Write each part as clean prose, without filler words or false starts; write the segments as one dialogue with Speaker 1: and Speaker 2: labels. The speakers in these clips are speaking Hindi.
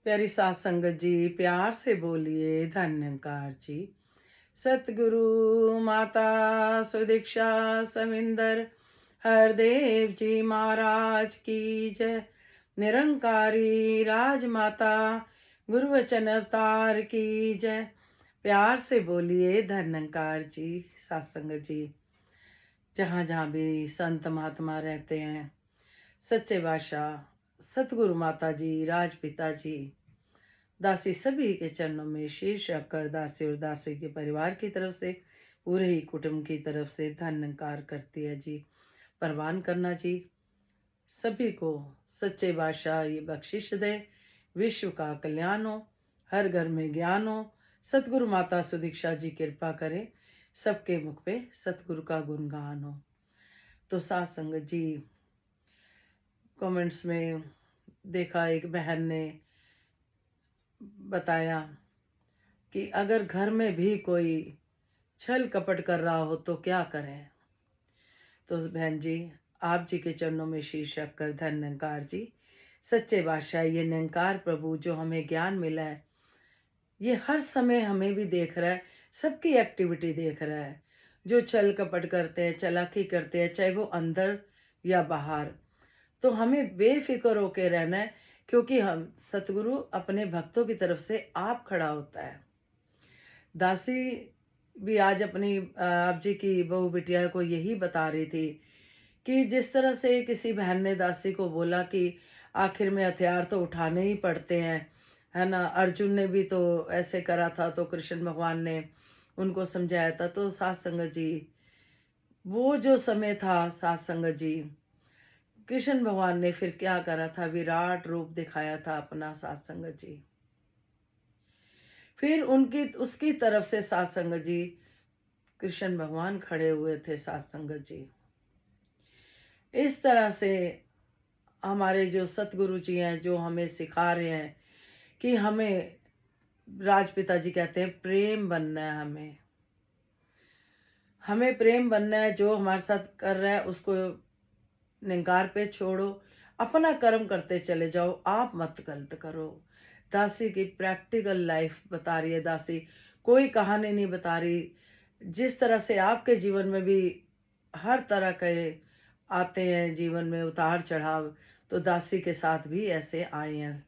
Speaker 1: प्यारी सास संगत जी, प्यार से बोलिए धन्यकार जी। सतगुरु माता सुदीक्षा सविंदर हरदेव जी महाराज की जय। निरंकारी राजमाता गुरु वचन अवतार की जय। प्यार से बोलिए धन्यकार जी। सासंग जी, जहाँ जहाँ भी संत महात्मा रहते हैं, सच्चे बादशाह सतगुरु माता जी, राजपिता जी, दासी सभी के चरणों में शीश रखकर दासी और दासी के परिवार की तरफ से, पूरे ही कुटुंब की तरफ से धन्यकार करती है जी। परवान करना जी, सभी को सच्चे बादशाह ये बख्शिश दे, विश्व का कल्याण हो, हर घर में ज्ञान हो। सतगुरु माता सुदीक्षा जी कृपा करें, सबके मुख पे सतगुरु का गुणगान हो। तो साथ संगत जी, कमेंट्स में देखा एक बहन ने बताया कि अगर घर में भी कोई छल कपट कर रहा हो तो क्या करें। तो बहन जी, आप जी के चरणों में शीश रखकर धन्यकार जी। सच्चे बादशाह ये निरंकार प्रभु जो हमें ज्ञान मिला है, ये हर समय हमें भी देख रहा है, सबकी एक्टिविटी देख रहा है। जो छल कपट करते हैं, चालाकी करते हैं, चाहे वो अंदर या बाहर, तो हमें बेफिक्र होके रहना है, क्योंकि हम सतगुरु अपने भक्तों की तरफ से आप खड़ा होता है। दासी भी आज अपनी आप जी की बहू बिटिया को यही बता रही थी कि जिस तरह से किसी बहन ने दासी को बोला कि आखिर में हथियार तो उठाने ही पड़ते हैं, है ना। अर्जुन ने भी तो ऐसे करा था, तो कृष्ण भगवान ने उनको समझाया था। तो सात संगत जी, वो जो समय था सात संगत जी, कृष्ण भगवान ने फिर क्या करा था, विराट रूप दिखाया था अपना सात संगत जी। फिर उनकी उसकी तरफ से सात संगत जी, कृष्ण भगवान खड़े हुए थे सात संगत जी। इस तरह से हमारे जो सतगुरु जी हैं, जो हमें सिखा रहे हैं कि हमें, राजपिता जी कहते हैं प्रेम बनना है, हमें प्रेम बनना है। जो हमारे साथ कर रहा है उसको निंगार पे छोड़ो, अपना कर्म करते चले जाओ, आप मत गलत करो। दासी की प्रैक्टिकल लाइफ बता रही है दासी, कोई कहानी नहीं बता रही। जिस तरह से आपके जीवन में भी हर तरह के आते हैं, जीवन में उतार चढ़ाव, तो दासी के साथ भी ऐसे आए हैं।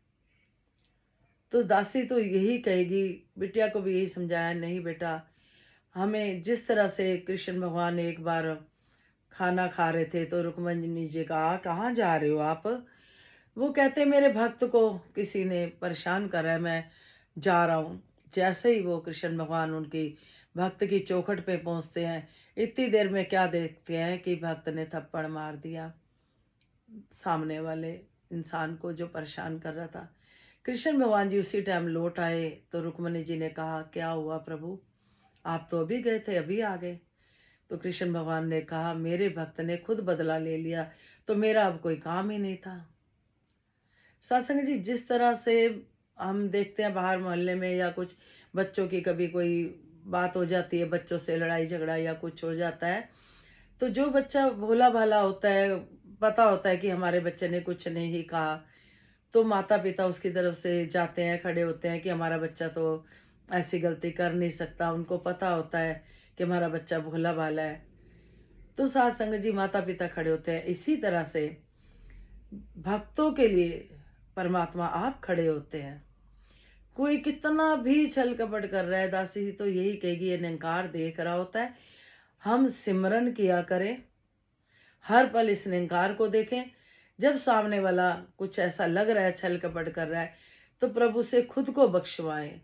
Speaker 1: तो दासी तो यही कहेगी, बिटिया को भी यही समझाया, नहीं बेटा, हमें जिस तरह से कृष्ण भगवान एक बार खाना खा रहे थे तो रुक्मणी जी कहा, कहाँ जा रहे हो आप। वो कहते मेरे भक्त को किसी ने परेशान करा है, मैं जा रहा हूँ। जैसे ही वो कृष्ण भगवान उनकी भक्त की चौखट पे पहुंचते हैं, इतनी देर में क्या देखते हैं कि भक्त ने थप्पड़ मार दिया सामने वाले इंसान को जो परेशान कर रहा था। कृष्ण भगवान जी उसी टाइम लौट आए, तो रुक्मणी जी ने कहा, क्या हुआ प्रभु, आप तो अभी गए थे, अभी आ गए। तो कृष्ण भगवान ने कहा, मेरे भक्त ने खुद बदला ले लिया, तो मेरा अब कोई काम ही नहीं था। सत्संग जी, जिस तरह से हम देखते हैं बाहर मोहल्ले में या कुछ बच्चों की कभी कोई बात हो जाती है, बच्चों से लड़ाई झगड़ा या कुछ हो जाता है, तो जो बच्चा भोला भाला होता है, पता होता है कि हमारे बच्चे ने कुछ नहीं कहा, तो माता पिता उसकी तरफ से जाते हैं, खड़े होते हैं कि हमारा बच्चा तो ऐसी गलती कर नहीं सकता। उनको पता होता है कि हमारा बच्चा भोला भाला है, तो साथ संगत जी माता पिता खड़े होते हैं। इसी तरह से भक्तों के लिए परमात्मा आप खड़े होते हैं। कोई कितना भी छल कपट कर रहा है, दासी तो यही कहेगी, ये निंकार देख रहा होता है। हम सिमरन किया करें, हर पल इस निंकार को देखें। जब सामने वाला कुछ ऐसा लग रहा है, छल कपट कर रहा है, तो प्रभु से खुद को बख्शवाएं,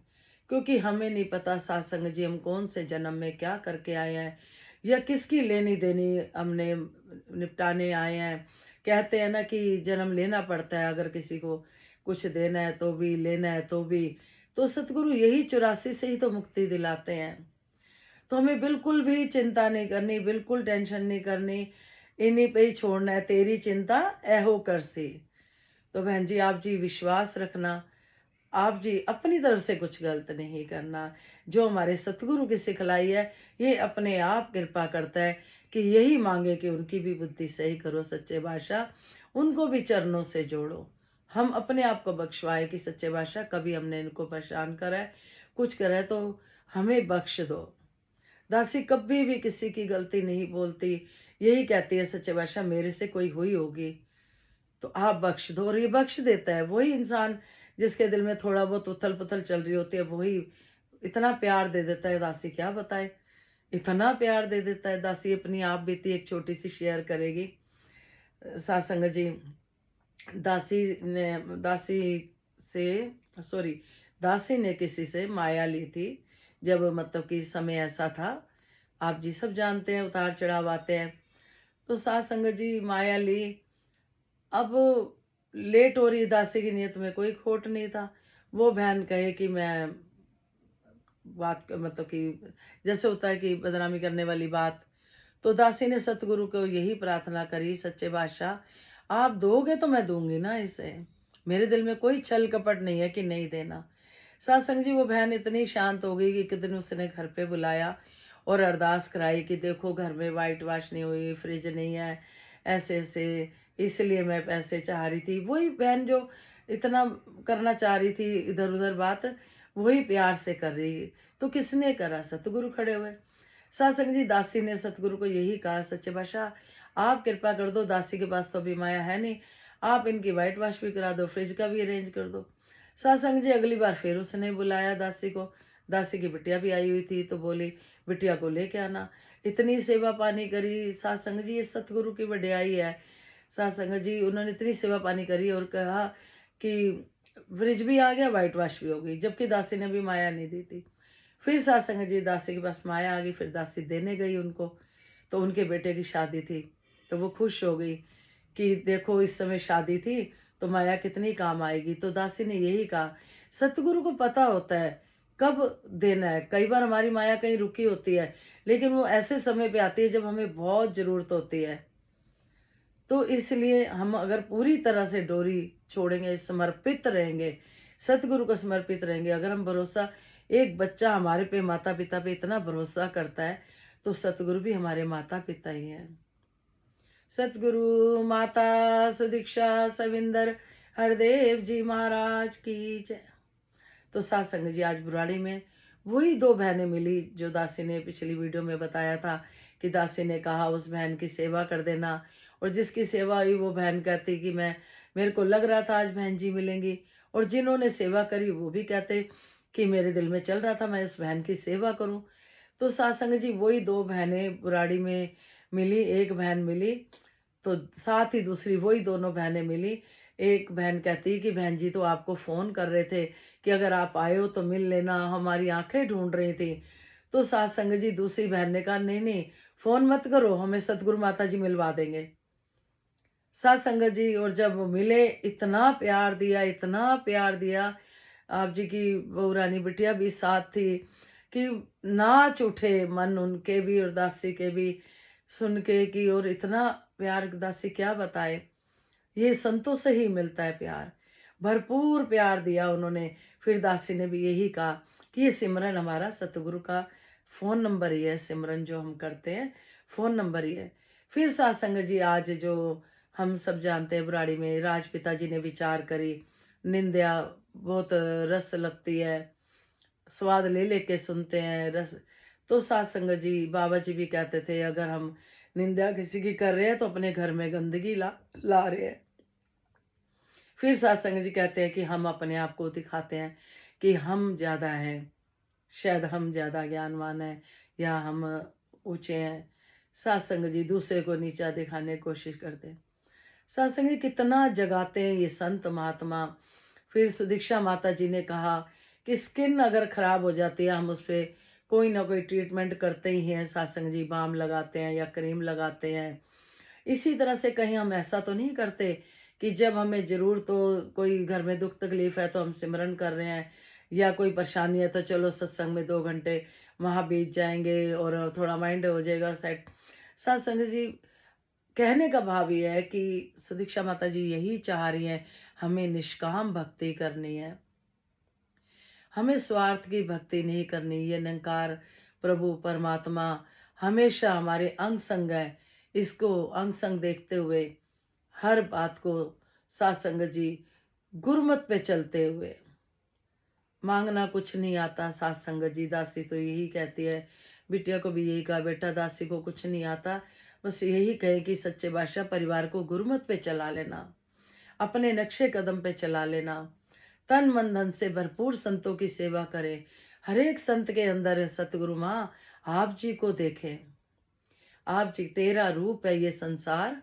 Speaker 1: क्योंकि हमें नहीं पता सासंग जी हम कौन से जन्म में क्या करके आए हैं, या किसकी लेनी देनी हमने निपटाने आए हैं। कहते हैं ना कि जन्म लेना पड़ता है, अगर किसी को कुछ देना है तो भी, लेना है तो भी। तो सतगुरु यही 84 से ही तो मुक्ति दिलाते हैं। तो हमें बिल्कुल भी चिंता नहीं करनी, बिल्कुल टेंशन नहीं करनी, इन्हीं पे ही छोड़ना है, तेरी चिंता ऐहो कर सी। तो बहन जी, आप जी विश्वास रखना, आप जी अपनी तरफ से कुछ गलत नहीं करना। जो हमारे सतगुरु की सिखलाई है, ये अपने आप कृपा करता है कि यही मांगे कि उनकी भी बुद्धि सही करो सच्चे बादशाह, उनको भी चरणों से जोड़ो। हम अपने आप को बख्शवाए कि सच्चे बादशाह कभी हमने इनको परेशान करा है, कुछ करा है तो हमें बख्श दो। दासी कभी भी किसी की गलती नहीं बोलती, यही कहती है सच्चे बादशाह मेरे से कोई हुई होगी तो आप बख्श दो, और ये बख्श देता है। वही इंसान जिसके दिल में थोड़ा बहुत उथल पुथल चल रही होती है, वही इतना प्यार दे देता है। दासी क्या बताए, इतना प्यार दे देता है। दासी अपनी आप बीती एक छोटी सी शेयर करेगी। सासंग जी, दासी ने दासी से सॉरी दासी ने किसी से माया ली थी, जब मतलब कि समय ऐसा था, आप जी सब जानते हैं उतार चढ़ाव आते हैं। तो सासंग जी माया ली। अब लेट हो रही, दासी की नीयत में कोई खोट नहीं था। वो बहन कहे कि मैं मतलब कि जैसे होता है कि बदनामी करने वाली बात। तो दासी ने सतगुरु को यही प्रार्थना करी, सच्चे बादशाह आप दोगे तो मैं दूंगी ना इसे, मेरे दिल में कोई छल कपट नहीं है कि नहीं देना। सत्संग जी, वो बहन इतनी शांत हो गई कि एक दिन उसने घर पे बुलाया और अरदास कराई कि देखो घर में वाइट वाश नहीं हुई, फ्रिज नहीं है, ऐसे ऐसे, इसलिए मैं पैसे चाह रही थी। वही बहन जो इतना करना चाह रही थी इधर उधर बात, वही प्यार से कर रही। तो किसने करा, सतगुरु खड़े हुए। सत्संग जी, दासी ने सतगुरु को यही कहा, सच्चे बादशाह आप कृपा कर दो, दासी के पास तो अभी माया है नहीं, आप इनकी वाइट वॉश भी करा दो, फ्रिज का भी अरेंज कर दो। सत्संग जी, अगली बार फिर उसने बुलाया दासी को। दासी की बिटिया भी आई हुई थी, तो बोली बिटिया को लेके आना। इतनी सेवा पानी करी सत्संग जी, ये सतगुरु की वड्याई है। सत्संग जी, उन्होंने इतनी सेवा पानी करी और कहा कि फ्रिज भी आ गया, वाइट वॉश भी हो गई, जबकि दासी ने भी माया नहीं दी थी। फिर सत्संग जी, दासी के पास माया आ गई, फिर दासी देने गई उनको। तो उनके बेटे की शादी थी, तो वो खुश हो गई कि देखो इस समय शादी थी तो माया कितनी काम आएगी। तो दासी ने यही कहा, सतगुरु को पता होता है कब देना है। कई बार हमारी माया कहीं रुकी होती है, लेकिन वो ऐसे समय पे आती है जब हमें बहुत जरूरत होती है। तो इसलिए हम अगर पूरी तरह से डोरी छोड़ेंगे, समर्पित रहेंगे, सतगुरु को समर्पित रहेंगे, अगर हम भरोसा, एक बच्चा हमारे पे माता पिता पे इतना भरोसा करता है, तो सतगुरु भी हमारे माता पिता ही हैं। सतगुरु माता सुदीक्षा सविंदर हरदेव जी महाराज की जय। तो सत्संग जी, आज बुराड़ी में वही दो बहनें मिली जो दासी ने पिछली वीडियो में बताया था कि दासी ने कहा उस बहन की सेवा कर देना, और जिसकी सेवा हुई वो बहन कहती कि मैं, मेरे को लग रहा था आज बहन जी मिलेंगी, और जिन्होंने सेवा करी वो भी कहते कि मेरे दिल में चल रहा था मैं उस बहन की सेवा करूं। तो सत्संग जी, वही दो बहनें बुराड़ी में मिली, एक बहन मिली, तो साथ ही दूसरी वही दोनों बहनें मिली। एक बहन कहती कि बहन जी तो आपको फ़ोन कर रहे थे कि अगर आप आए हो तो मिल लेना, हमारी आँखें ढूँढ रही थी। तो सत्संग जी, दूसरी बहन ने कहा नहीं, नहीं, फ़ोन मत करो, हमें सतगुरु माता जी मिलवा देंगे। सत्संग जी, और जब वो मिले इतना प्यार दिया, इतना प्यार दिया। आप जी की बहू रानी बिटिया भी साथ थी कि नाच उठे मन उनके भी और दासी के भी सुन के कि, और इतना प्यार दासी क्या बताए। ये संतों से ही मिलता है प्यार, भरपूर प्यार दिया उन्होंने। फिर दासी ने भी यही कहा कि ये सिमरन हमारा सतगुरु का फ़ोन नंबर ही है, सिमरन जो हम करते हैं फ़ोन नंबर ही है। फिर सत्संग जी, आज जो हम सब जानते हैं बुराड़ी में राजपिता जी ने विचार करी, निंदा बहुत रस लगती है, स्वाद ले लेके सुनते हैं रस। तो सत्संग जी, बाबा जी भी कहते थे अगर हम निंदा किसी की कर रहे हैं तो अपने घर में गंदगी ला ला रहे हैं। फिर सत्संग जी कहते हैं कि हम अपने आप को दिखाते हैं कि हम ज़्यादा हैं, शायद हम ज़्यादा ज्ञानवान हैं या हम ऊंचे हैं। सत्संग जी, दूसरे को नीचा दिखाने की कोशिश करते हैं। सत्संग जी, कितना जगाते हैं ये संत महात्मा। फिर सुदीक्षा माता जी ने कहा कि स्किन अगर खराब हो जाती है, हम उस पर कोई ना कोई ट्रीटमेंट करते ही हैं। सत्संग जी, बाम लगाते हैं या क्रीम लगाते हैं। इसी तरह से कहीं हम ऐसा तो नहीं करते कि जब हमें ज़रूरत हो, कोई घर में दुख तकलीफ है तो हम सिमरन कर रहे हैं, या कोई परेशानी है तो चलो सत्संग में 2 घंटे वहाँ बीत जाएंगे और थोड़ा माइंड हो जाएगा सेट। सत्संग जी, कहने का भाव ये है कि सदीक्षा माता जी यही चाह रही हैं, हमें निष्काम भक्ति करनी है, हमें स्वार्थ की भक्ति नहीं करनी। ये निरंकार प्रभु परमात्मा हमेशा हमारे अंग संग है, इसको अंग संग देखते हुए हर बात को सत्संग जी गुरमत पे चलते हुए। मांगना कुछ नहीं आता सात संगत जी। दासी तो यही कहती है, बिटिया को भी यही कहा, बेटा दासी को कुछ नहीं आता, बस यही कहे कि सच्चे बादशाह परिवार को गुरमत पे चला लेना, अपने नक्शे कदम पे चला लेना, तन मन धन से भरपूर संतों की सेवा करे। हर एक संत के अंदर है सतगुरु माँ, आप जी को देखे। आप जी तेरा रूप है ये संसार,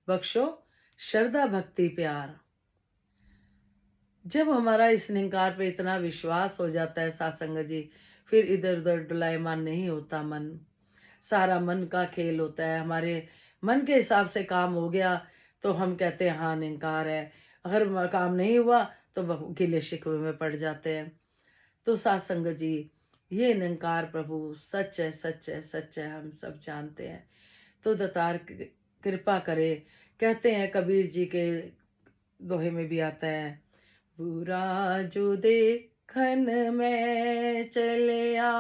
Speaker 1: बख्शो श्रद्धा भक्ति प्यार। जब हमारा इस निंकार पे इतना विश्वास हो जाता है सासंग जी, फिर इधर उधर डुलायमान नहीं होता मन। सारा मन का खेल होता है। हमारे मन के हिसाब से काम हो गया तो हम कहते हैं हाँ निंकार है, अगर काम नहीं हुआ तो गिले शिकवे में पड़ जाते हैं। तो सासंग जी, ये निंकार प्रभु सच है, सच है, सच है, हम सब जानते हैं। तो दतार कृपा करे। कहते हैं कबीर जी के दोहे में भी आता है, बुरा जो देखन में चलिया,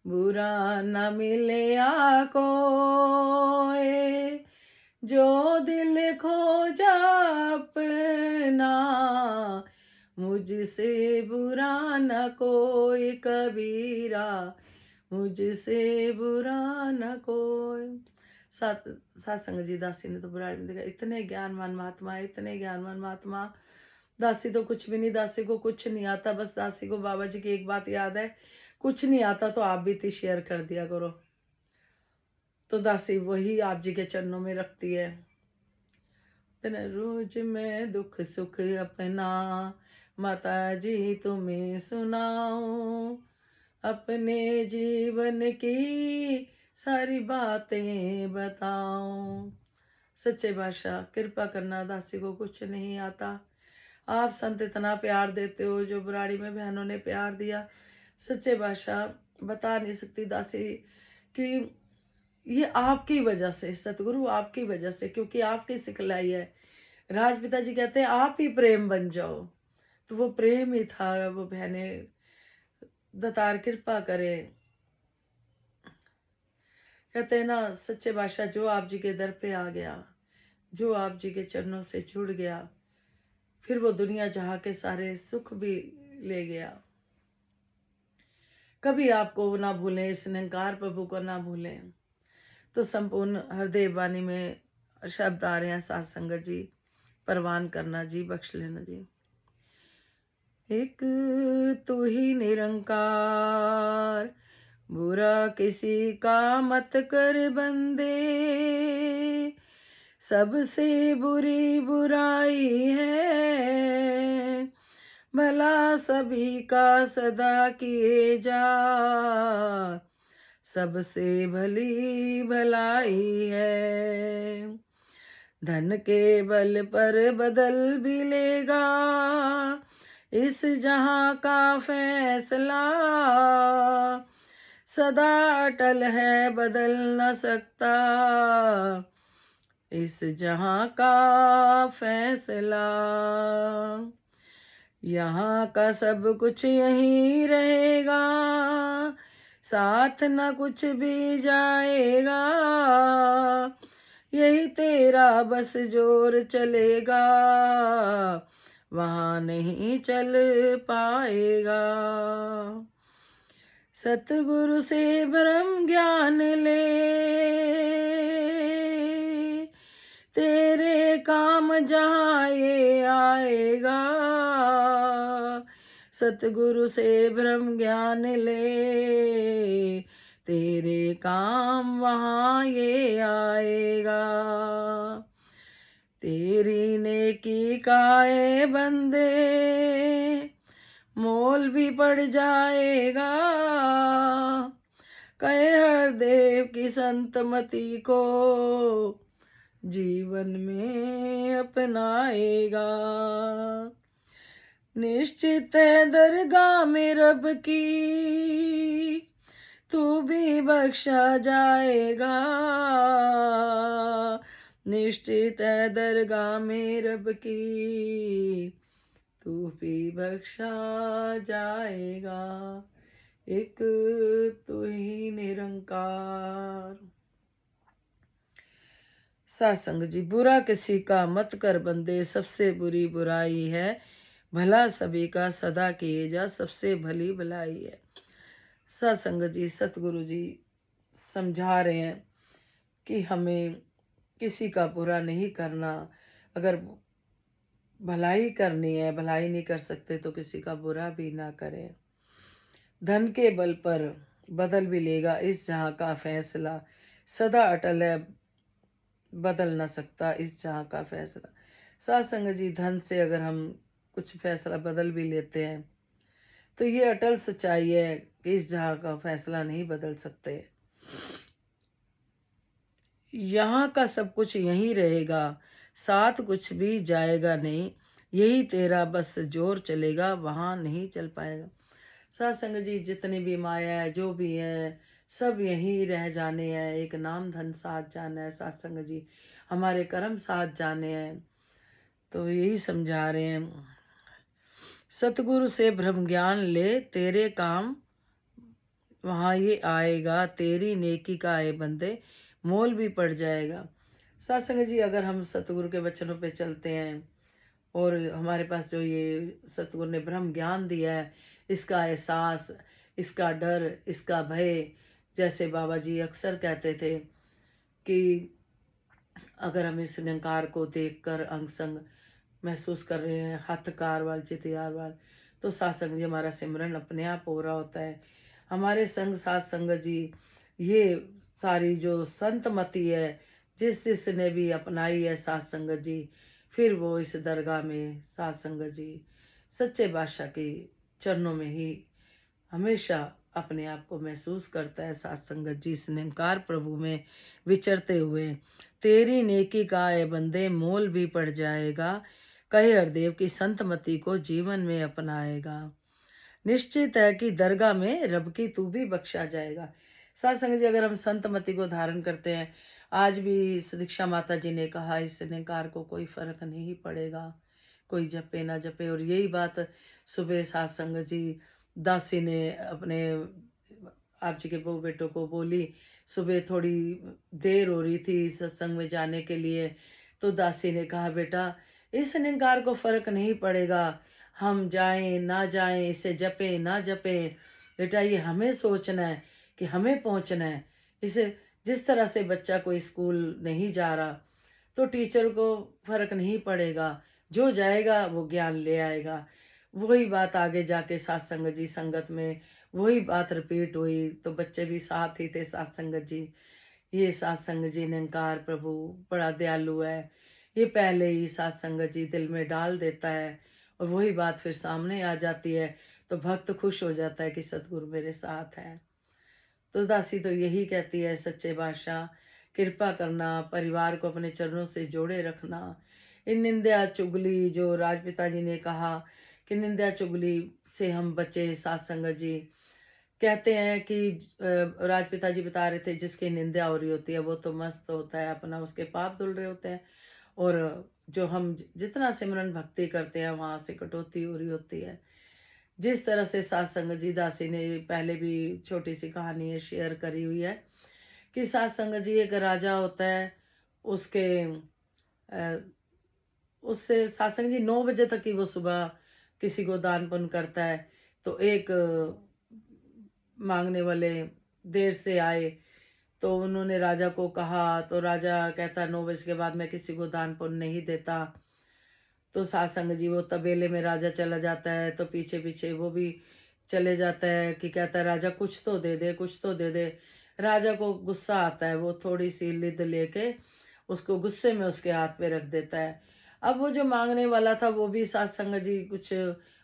Speaker 1: बुरा न मिलया कोय, जो दिल खोजा अपना, मुझसे बुरा न कोई कबीरा, मुझसे बुरा न कोई। सात जी दासी ने तो बुराई में देखा, इतने ज्ञानवान महात्मा, इतने ज्ञानवान महात्मा। दासी तो कुछ भी नहीं, दासी को कुछ नहीं आता। बस दासी को बाबा जी की एक बात याद है, कुछ नहीं आता तो आप भी शेयर कर दिया करो। तो दासी वही आप जी के चरणों में रखती है। रोज मैं दुख सुख अपना माता जी तुम्हें सुनाऊं, अपने जीवन की सारी बातें बताऊं। सच्चे बादशाह कृपा करना, दासी को कुछ नहीं आता। आप संत इतना प्यार देते हो, जो बुराड़ी में बहनों ने प्यार दिया, सच्चे बादशाह बता नहीं सकती दासी कि ये आपकी वजह से, सतगुरु आपकी वजह से, क्योंकि आपकी सिखलाई है। राजपिता जी कहते हैं आप ही प्रेम बन जाओ, तो वो प्रेम ही था। वो बहने दतार कृपा करे। कहते हैं ना सच्चे बादशाह, जो आप जी के दर पे आ गया, जो आप जी के चरणों से जुड़ गया, फिर वो दुनिया जहां के सारे सुख भी ले गया। कभी आपको ना भूलें, इस निंकार प्रभु को ना भूलें। तो संपूर्ण हृदय वाणी में शब्द आ रहे हैं सात संगत जी, परवान करना जी, बख्श लेना जी। एक तू ही निरंकार, बुरा किसी का मत कर बंदे, सबसे बुरी बुराई है, भला सभी का सदा किए जा, सबसे भली भलाई है। धन के बल पर बदल भी लेगा इस जहां का फैसला, सदा अटल है बदल न सकता इस जहां का फैसला। यहाँ का सब कुछ यही रहेगा, साथ न कुछ भी जाएगा, यही तेरा बस जोर चलेगा, वहाँ नहीं चल पाएगा। सतगुरु से ब्रह्म ज्ञान ले, तेरे काम जहाँ ये आएगा, सतगुरु से ब्रह्म ज्ञान ले, तेरे काम वहाँ ये आएगा। तेरी नेकी काए बंदे, मोल भी पड़ जाएगा, कहे हर देव की संतमति को, जीवन में अपनाएगा। निश्चित है दरगाह में रब की, तू भी बख्शा जाएगा, निश्चित है दरगाह में रब की, तू भी बख्शा जाएगा। एक तू ही निरंकार। सत्संग जी, बुरा किसी का मत कर बंदे, सबसे बुरी बुराई है, भला सभी का सदा किए जा, सबसे भली भलाई है। सत्संग जी, सतगुरु जी समझा रहे हैं कि हमें किसी का बुरा नहीं करना। अगर भलाई करनी है, भलाई नहीं कर सकते तो किसी का बुरा भी ना करें। धन के बल पर बदल भी लेगा इस जहां का फैसला, सदा अटल है, बदल ना सकता इस जहां का फैसला। सत्संग जी, धन से अगर हम कुछ फैसला बदल भी लेते हैं तो ये अटल सच्चाई है कि इस जहां का फैसला नहीं बदल सकते। यहाँ का सब कुछ यहीं रहेगा, साथ कुछ भी जाएगा नहीं, यही तेरा बस जोर चलेगा, वहां नहीं चल पाएगा। सत्संग जी, जितनी भी माया है, जो भी है, सब यहीं रह जाने हैं। एक नाम धन साथ जाना है। सत्संग जी, हमारे कर्म साथ जाने हैं। तो यही समझा रहे हैं, सतगुरु से ब्रह्म ज्ञान ले, तेरे काम वहाँ ये आएगा, तेरी नेकी का आए बंदे, मोल भी पड़ जाएगा। सत्संग जी, अगर हम सतगुरु के वचनों पे चलते हैं और हमारे पास जो ये सतगुरु ने ब्रह्म ज्ञान दिया है, इसका एहसास, इसका डर, इसका भय, जैसे बाबा जी अक्सर कहते थे कि अगर हम इस निरंकार को देखकर अंग संग महसूस कर रहे हैं, हथ कार वाल चितियार वाल, तो सत्संग जी, हमारा सिमरन अपने आप हो रहा होता है। हमारे संग सत्संग जी, ये सारी जो संत मति है, जिस जिसने भी अपनाई है सत्संग जी, फिर वो इस दरगाह में सत्संग जी सच्चे बादशाह के चरणों में ही हमेशा अपने आप को महसूस करता है। सत्संगत जी, इस निरंकार प्रभु में विचरते हुए, तेरी नेकी का है बंदे, मोल भी पड़ जाएगा, कहे हरदेव की संतमति को जीवन में अपनाएगा, निश्चित है कि दरगाह में रब की तू भी बख्शा जाएगा। सत्संग जी, अगर हम संतमति को धारण करते हैं, आज भी सुदीक्षा माता जी ने कहा, इस निरंकार को कोई फर्क नहीं पड़ेगा, कोई जपे ना जपे। और यही बात सुबह सत्संग जी दासी ने अपने आप जी के बहू बेटों को बोली। सुबह थोड़ी देर हो रही थी सत्संग में जाने के लिए, तो दासी ने कहा, बेटा इस निरंकार को फर्क नहीं पड़ेगा, हम जाएं ना जाएं, इसे जपें ना जपें, बेटा ये हमें सोचना है कि हमें पहुंचना है। इसे जिस तरह से बच्चा कोई स्कूल नहीं जा रहा तो टीचर को फर्क नहीं पड़ेगा, जो जाएगा वो ज्ञान ले आएगा। वही बात आगे जाके सत्संग जी संगत में वही बात रिपीट हुई, तो बच्चे भी साथ ही थे। सत्संग जी, ये सत्संग जी निरंकार प्रभु बड़ा दयालु है, ये पहले ही सत्संग जी दिल में डाल देता है और वही बात फिर सामने आ जाती है, तो भक्त खुश हो जाता है कि सतगुरु मेरे साथ है। तो दासी तो यही कहती है, सच्चे बादशाह कृपा करना, परिवार को अपने चरणों से जोड़े रखना। इन निंदा चुगली, जो राजपिता जी ने कहा कि निंदा चुगली से हम बचे, सत्संग जी कहते हैं कि राजपिता जी बता रहे थे, जिसकी निंदा हो रही होती है वो तो मस्त होता है, अपना उसके पाप धुल रहे होते हैं, और जो हम जितना सिमरन भक्ति करते हैं वहां से कटौती हो रही होती है। जिस तरह से सत्संग जी दासी ने पहले भी छोटी सी कहानी है शेयर करी हुई है कि सत्संग जी एक राजा होता है, उसके अ, उससे सत्संग जी 9 बजे तक ही वो सुबह किसी को दान पुण्य करता है। तो एक मांगने वाले देर से आए, तो उन्होंने राजा को कहा, तो राजा कहता 9 बजे के बाद मैं किसी को दान पुण्य नहीं देता। तो सत्संग जी, वो तबेले में राजा चला जाता है तो पीछे पीछे वो भी चले जाता है कि कहता है, राजा कुछ तो दे दे, कुछ तो दे दे। राजा को गुस्सा आता है, वो थोड़ी सी लिद लेके उसको गुस्से में उसके हाथ पे रख देता है। अब वो जो मांगने वाला था वो भी सत्संग जी कुछ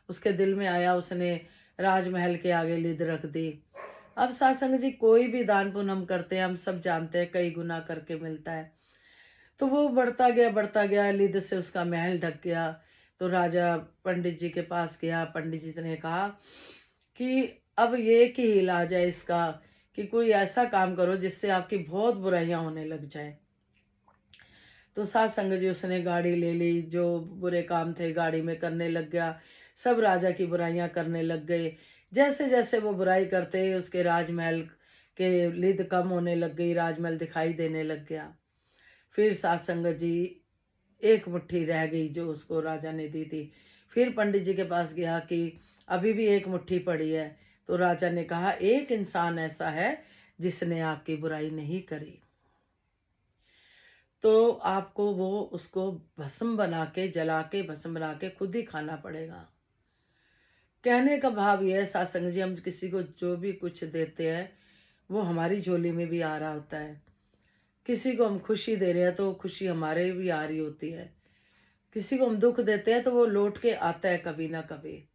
Speaker 1: उसके दिल में आया, उसने राजमहल के आगे लिद रख दी। अब सत्संग जी, कोई भी दान पुण्य हम करते हैं, हम सब जानते हैं कई गुना करके मिलता है। तो वो बढ़ता गया, लिद से उसका महल ढक गया। तो राजा पंडित जी के पास गया, पंडित जी ने कहा कि अब ये कि इलाज है इसका, कि कोई ऐसा काम करो जिससे आपकी बहुत बुराइयां होने लग जाए। तो सत्संग जी, उसने गाड़ी ले ली, जो बुरे काम थे गाड़ी में करने लग गया, सब राजा की बुराइयां करने लग गए। जैसे जैसे वो बुराई करते, उसके राजमहल के लिद कम होने लग गई, राजमहल दिखाई देने लग गया। फिर सात संगत जी एक मुट्ठी रह गई जो उसको राजा ने दी थी। फिर पंडित जी के पास गया कि अभी भी एक मुट्ठी पड़ी है। तो राजा ने कहा एक इंसान ऐसा है जिसने आपकी बुराई नहीं करी, तो आपको वो उसको भस्म बना के, जला के भस्म बना के खुद ही खाना पड़ेगा। कहने का भाव ये है सत्संग जी, हम किसी को जो भी कुछ देते हैं वो हमारी झोली में भी आ रहा होता है। किसी को हम खुशी दे रहे हैं तो खुशी हमारे भी आ रही होती है। किसी को हम दुख देते हैं तो वो लौट के आता है कभी ना कभी।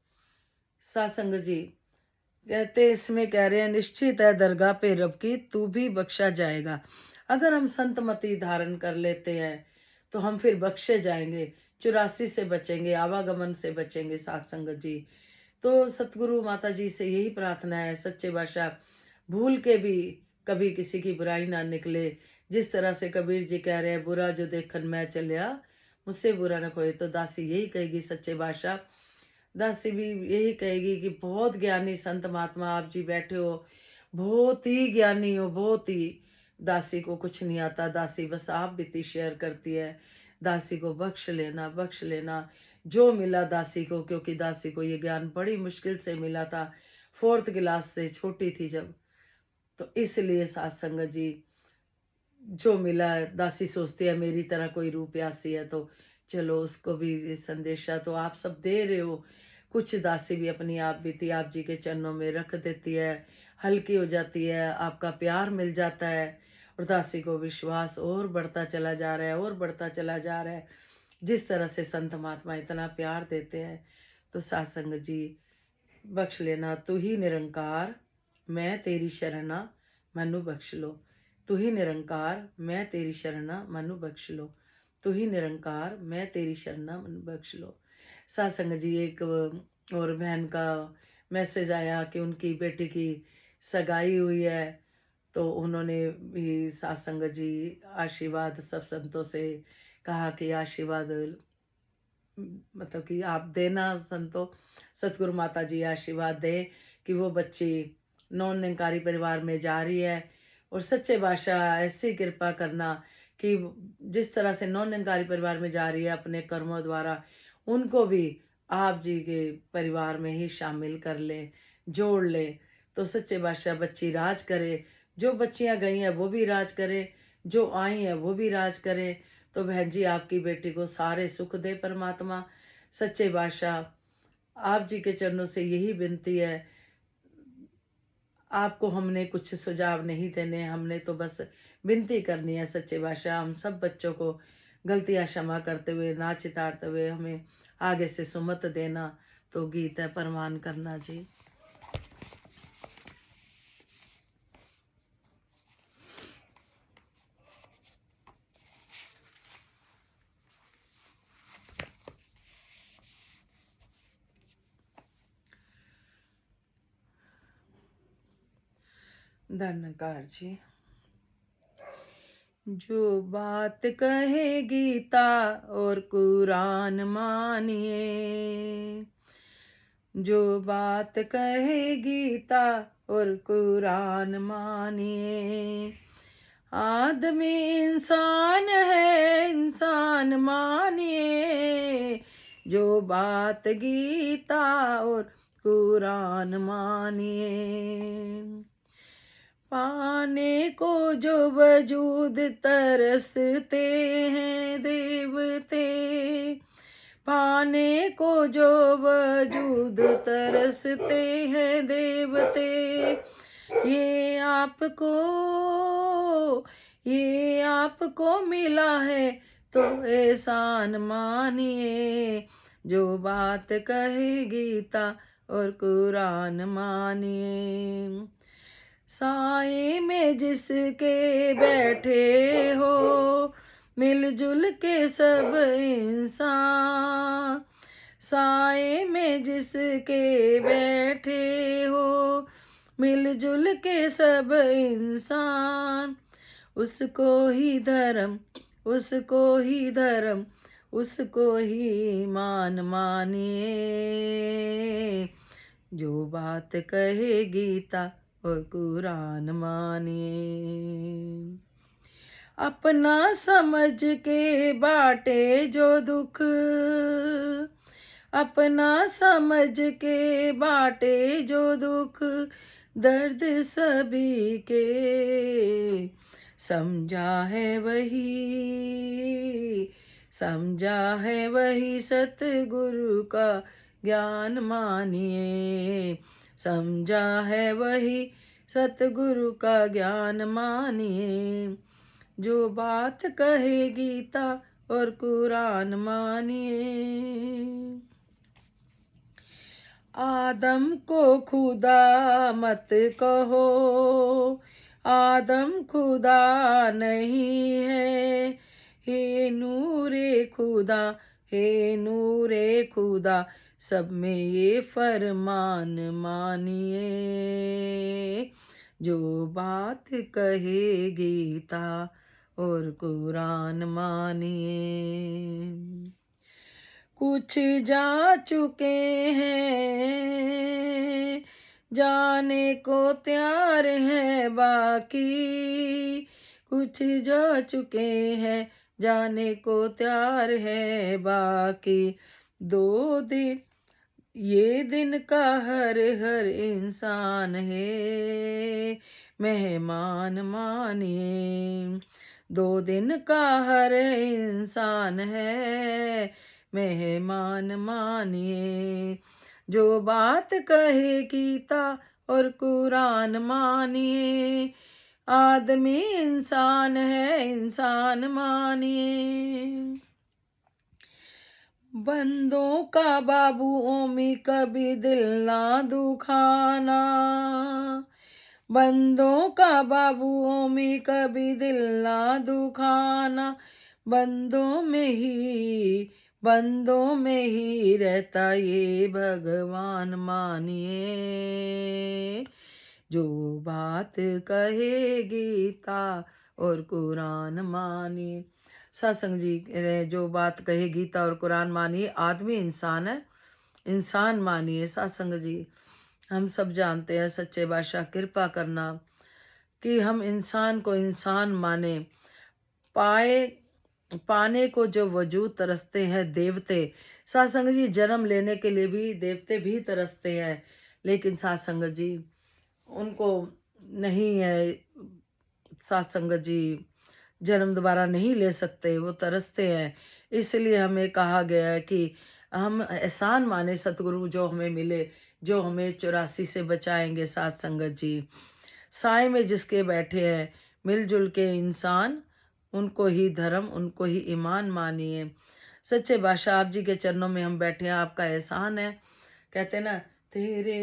Speaker 1: सत्संग जी कहते इसमें कह रहे हैं निश्चित है दरगाह पे रब की तू भी बख्शा जाएगा। अगर हम संतमति धारण कर लेते हैं तो हम फिर बख्शे जाएंगे, 84 से बचेंगे, आवागमन से बचेंगे। सत्संग जी तो सतगुरु माता जी से यही प्रार्थना है, सच्चे बादशाह भूल के भी कभी किसी की बुराई ना निकले। जिस तरह से कबीर जी कह रहे हैं बुरा जो देखन मैं चलिया मुझसे बुरा न कोई, तो दासी यही कहेगी सच्चे बादशाह, दासी भी यही कहेगी कि बहुत ज्ञानी संत महात्मा आप जी बैठे हो, बहुत ही ज्ञानी हो, बहुत ही। दासी को कुछ नहीं आता, दासी बस आप बीती शेयर करती है। दासी को बख्श लेना, बख्श लेना जो मिला दासी को, क्योंकि दासी को ये ज्ञान बड़ी मुश्किल से मिला था, 4th क्लास से, छोटी थी जब। तो इसलिए सात संगत जी जो मिला है, दासी सोचती है मेरी तरह कोई रूप प्यासी है तो चलो उसको भी ये संदेशा तो आप सब दे रहे हो। कुछ दासी भी अपनी आप बीती आप जी के चरणों में रख देती है, हल्की हो जाती है, आपका प्यार मिल जाता है और दासी को विश्वास और बढ़ता चला जा रहा है और बढ़ता चला जा रहा है। जिस तरह से संत महात्मा इतना प्यार देते हैं, तो सत्संग जी बख्श लेना। तू ही निरंकार मैं तेरी शरणा मैनू बख्श लो, तू ही निरंकार मैं तेरी शरणा मैनू बख्श लो, तू ही निरंकार मैं तेरी शरणा मैनू बख्श लो। सत्संग जी एक और बहन का मैसेज आया कि उनकी बेटी की सगाई हुई है, तो उन्होंने भी सत्संग जी आशीर्वाद सब संतों से कहा कि आशीर्वाद मतलब कि आप देना संतो, सतगुरु माता जी आशीर्वाद दे कि वो बच्ची नॉन निरंकारी परिवार में जा रही है। और सच्चे बादशाह ऐसी कृपा करना कि जिस तरह से नॉन निरंकारी परिवार में जा रही है अपने कर्मों द्वारा उनको भी आप जी के परिवार में ही शामिल कर ले, जोड़ ले। तो सच्चे बादशाह बच्ची राज करे, जो बच्चियां गई हैं वो भी राज करे, जो आई हैं वो भी राज करे। तो बहन जी आपकी बेटी को सारे सुख दे परमात्मा। सच्चे बादशाह आप जी के चरणों से यही विनती है, आपको हमने कुछ सुझाव नहीं देने, हमने तो बस विनती करनी है सच्चे बादशाह। हम सब बच्चों को गलतियां क्षमा करते हुए, ना चितारते हुए हमें आगे से सुमत देना। तो गीत है परमान करना जी। धन्यकार जी। जो बात कहे गीता और कुरान मानिए, जो बात कहे गीता और कुरान मानिए। आदमी इंसान है इंसान मानिए, जो बात गीता और कुरान मानिए। पाने को जो वजूद तरसते हैं देवते, पाने को जो वजूद तरसते हैं देवते, ये आपको ये आपको मिला है तो एहसान मानिए। जो बात कहे गीता और कुरान मानिए। साए में जिसके बैठे हो मिलजुल के सब इंसान, साए में जिसके बैठे हो मिलजुल के सब इंसान, उसको ही धर्म उसको ही धर्म उसको ही ईमान मानिए। जो बात कहे गीता और कुरान मानिए। अपना समझ के बाटे जो दुख, अपना समझ के बाटे जो दुख, दर्द सभी के समझा है वही, समझा है वही सतगुरु का ज्ञान मानिए, समझा है वही सतगुरु का ज्ञान मानिए, जो बात कहे गीता और कुरान मानिए। आदम को खुदा मत कहो, आदम खुदा नहीं है, हे नूरे खुदा, हे नूरे खुदा, सब में ये फरमान मानिए, जो बात कहे गीता और कुरान मानिए। कुछ जा चुके हैं, जाने को तैयार है बाकी, कुछ जा चुके हैं, जाने को तैयार है बाकी, दो दिन ये दिन का हर हर इंसान है, मेहमान मानिए, दो दिन का हर इंसान है, मेहमान मानिए, जो बात कहे गीता और कुरान मानिए, आदमी इंसान है, इंसान मानिए। बंदों का बाबू ओमी कभी दिल ना दुखाना, बंदों का बाबू ओमी कभी दिल ना दुखाना, बंदों में ही, बंदों में ही रहता ये भगवान मानिए, जो बात कहे गीता और कुरान मानिए। सत्संग जी जो बात कहे गीता और कुरान मानिए, आदमी इंसान है, इंसान मानिए। सत्संग जी हम सब जानते हैं, सच्चे बादशाह कृपा करना कि हम इंसान को इंसान माने, पाए पाने को जो वजूद तरसते हैं देवते। सत्संग जी जन्म लेने के लिए भी देवते भी तरसते हैं, लेकिन सत्संग जी उनको नहीं है, सत्संग जी जन्म दोबारा नहीं ले सकते, वो तरसते हैं। इसलिए हमें कहा गया है कि हम एहसान माने सतगुरु जो हमें मिले, जो हमें 84 से बचाएंगे। साथ संगत जी साए में जिसके बैठे हैं मिलजुल के इंसान, उनको ही धर्म, उनको ही ईमान मानिए। सच्चे बादशाह आप जी के चरणों में हम बैठे हैं, आपका एहसान है। कहते हैं ना, तेरे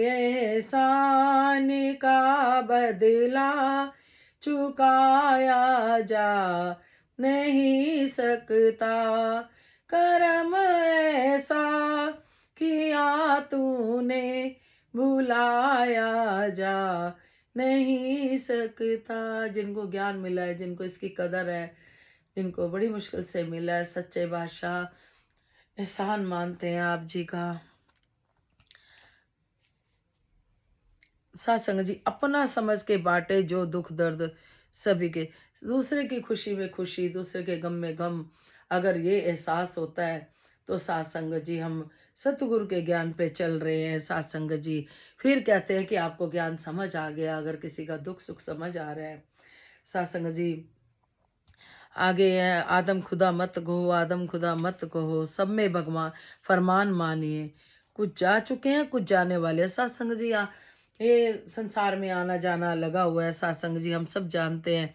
Speaker 1: एहसान का बदला चुकाया जा नहीं सकता, करम ऐसा किया तूने भुलाया जा नहीं सकता। जिनको ज्ञान मिला है, जिनको इसकी कदर है, जिनको बड़ी मुश्किल से मिला है, सच्चे बादशाह एहसान मानते हैं आप जी का। सत्संग जी अपना समझ के बाटे जो दुख दर्द सभी के, दूसरे की खुशी में खुशी, दूसरे के गम में गम, अगर ये एहसास होता है तो सत्संग जी हम सतगुरु के ज्ञान पे चल रहे हैं। सत्संग जी फिर कहते हैं कि आपको ज्ञान समझ आ गया, अगर किसी का दुख सुख समझ आ रहा है। सत्संग जी आगे है, आदम खुदा मत कहो, आदम खुदा मत कहो, सब में भगवान फरमान मानिए। कुछ जा चुके हैं, कुछ जाने वाले हैं। सत्संग जी ये संसार में आना जाना लगा हुआ है। सत्संग जी हम सब जानते हैं,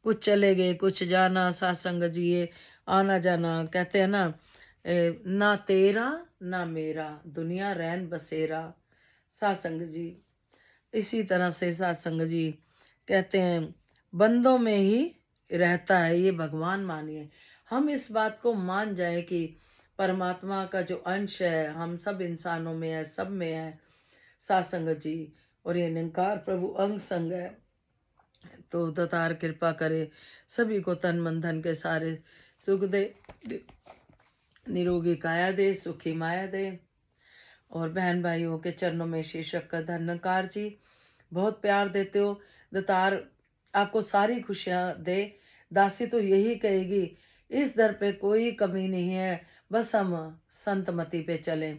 Speaker 1: कुछ चले गए, कुछ जाना। सत्संग जी ये आना जाना, कहते हैं ना, ना तेरा ना मेरा, दुनिया रैन बसेरा। सत्संग जी इसी तरह से सत्संग जी कहते हैं, बंदों में ही रहता है ये भगवान मानिए। हम इस बात को मान जाए कि परमात्मा का जो अंश है हम सब इंसानों में है, सब में है। सत्संग जी और ये निरंकार प्रभु अंग संग है, तो दातार कृपा करे, सभी को तन मन धन के सारे सुख दे, निरोगी काया दे, सुखी माया दे। और बहन भाइयों के चरणों में शीर्षक का धन्यकार जी, बहुत प्यार देते हो। दातार आपको सारी खुशियाँ दे, दासी तो यही कहेगी, इस दर पे कोई कमी नहीं है, बस हम संतमति पे चलें।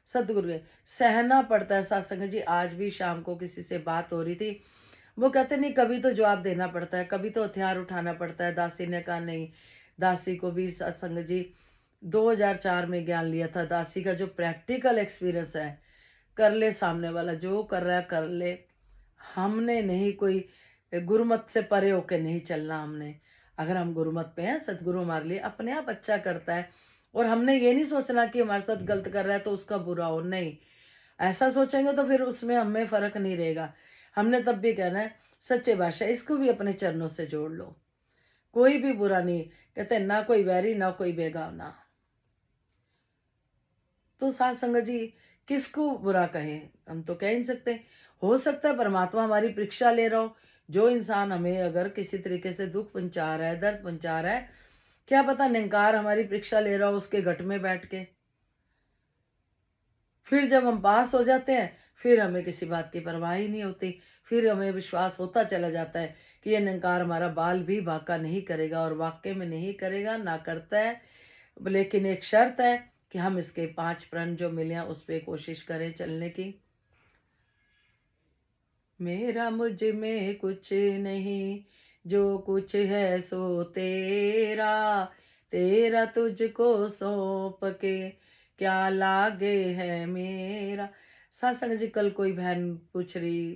Speaker 1: सतगुरु के सहना पड़ता है सत्संग जी। आज भी शाम को किसी से बात हो रही थी, वो कहते नहीं कभी तो जवाब देना पड़ता है, कभी तो हथियार उठाना पड़ता है। दासी ने कहा नहीं, दासी को भी सत्संग जी 2004 में ज्ञान लिया था। दासी का जो प्रैक्टिकल एक्सपीरियंस है, कर ले सामने वाला जो कर रहा है कर ले। हमने नहीं कोई गुरुमत से परे होके नहीं चलना हमने। अगर हम गुरुमत पे हैं, सतगुरु हमारे लिए अपने आप अच्छा करता है, और हमने ये नहीं सोचना कि हमारे साथ गलत कर रहा है तो उसका बुरा हो, नहीं। ऐसा सोचेंगे तो फिर उसमें हमें फर्क नहीं रहेगा। हमने तब भी कहना है सच्चे बादशाह इसको भी अपने चरणों से जोड़ लो। कोई भी बुरा नहीं, कहते ना कोई वैरी ना कोई बेगाना। तो सात संगत जी किसको बुरा कहें, हम तो कह ही नहीं सकते। हो सकता है परमात्मा हमारी परीक्षा ले रहा हो। जो इंसान हमें अगर किसी तरीके से दुख पहुंचा रहा है, दर्द पहुंचा रहा है, क्या पता निरंकार हमारी परीक्षा ले रहा हो उसके घट में बैठ के। फिर जब हम पास हो जाते हैं, फिर हमें किसी बात की परवाह ही नहीं होती। फिर हमें विश्वास होता चला जाता है कि ये निरंकार हमारा बाल भी बांका नहीं करेगा, और वाकई में नहीं करेगा, ना करता है। लेकिन एक शर्त है कि हम इसके 5 प्रण जो मिले हैं उस पे कोशिश करें चलने की। मेरा मुझ में कुछ नहीं, जो कुछ है सो तेरा, तेरा तुझको सौंप के क्या लागे है मेरा। सत्संग जी कल कोई बहन पूछ रही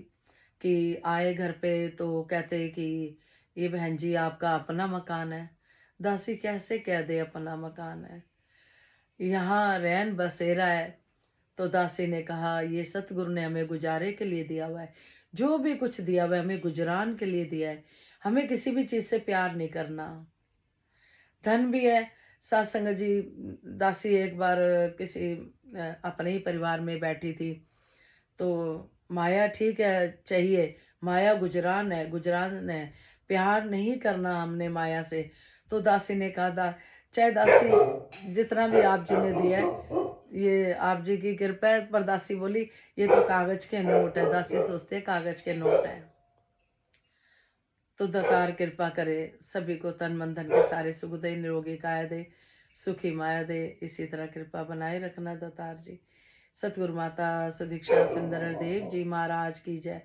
Speaker 1: कि आए घर पे तो कहते कि ये बहन जी आपका अपना मकान है। दासी कैसे कह दे अपना मकान है, यहाँ रैन बसेरा है। तो दासी ने कहा ये सतगुरु ने हमें गुजारे के लिए दिया हुआ है, जो भी कुछ दिया हुआ है हमें गुजरान के लिए दिया है। हमें किसी भी चीज से प्यार नहीं करना। धन भी है। सत्संग जी दासी एक बार किसी अपने ही परिवार में बैठी थी, तो माया ठीक है चाहिए, माया गुजरान है, गुजरान है, प्यार नहीं करना हमने माया से। तो दासी ने कहा चाहे दासी जितना भी आप जी ने दिया है ये आप जी की कृपा है, पर दासी बोली ये तो कागज के नोट है। दासी सोचते हैं कागज के नोट है। तो दातार कृपा करे सभी को, तन मन धन के सारे सुख दे, निरोगी काया दे, सुखी माया दे। इसी तरह कृपा बनाए रखना दातार जी। सतगुरु माता सुदीक्षा सुंदर देव जी महाराज की जय।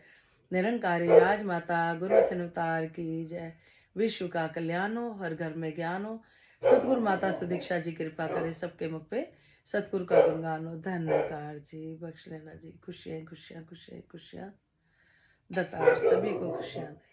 Speaker 1: निरंकारी राज माता गुरु वचन अवतार की जय। विश्व का कल्याण हो, हर घर में ज्ञान हो। सतगुरु माता सुदीक्षा जी कृपा करे सबके मुख पे सतगुरु का गुणगान हो। धन्यकार जी, बख्श लेना जी। खुशियाँ खुशियाँ खुशियाँ खुशियाँ दातार सभी को खुशियाँ दे।